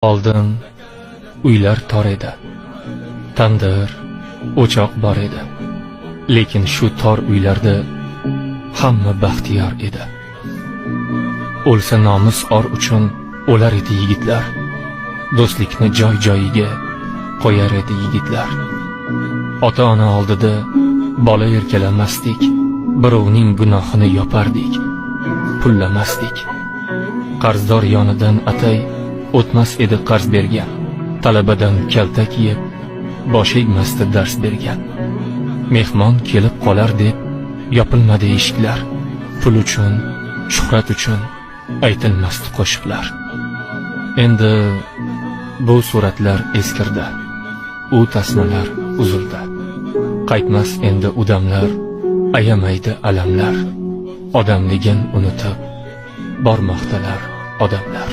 Oldin uylar tor edi, tandir, o'choq bor edi. Lekin shu tor uylarda hamma baxtiyor edi. O'lsa nomus or uchun o'lar edi yigitlar. Do'stlikni joy-joyiga qo'yar edi yigitlar. Ota-ona oldida bola erkalamasdik, birovning gunohini yopardik, pullamasdik. Qarzdor yonidan atay o'tmas edi qarz bergan, talabadan kaltak yeb bosh egmasdi dars bergan. Mehmon kelib qolar deb yopilmadi eshiklar, pul uchun, shuhrat uchun aytilmasdi qo'shiqlar. Endi bu suratlar eskirdi, u tasmalar uzildi. Qaytmas endi u damlar, ayamaydi alamlar. Odamligin unutib bormoqdalar odamlar.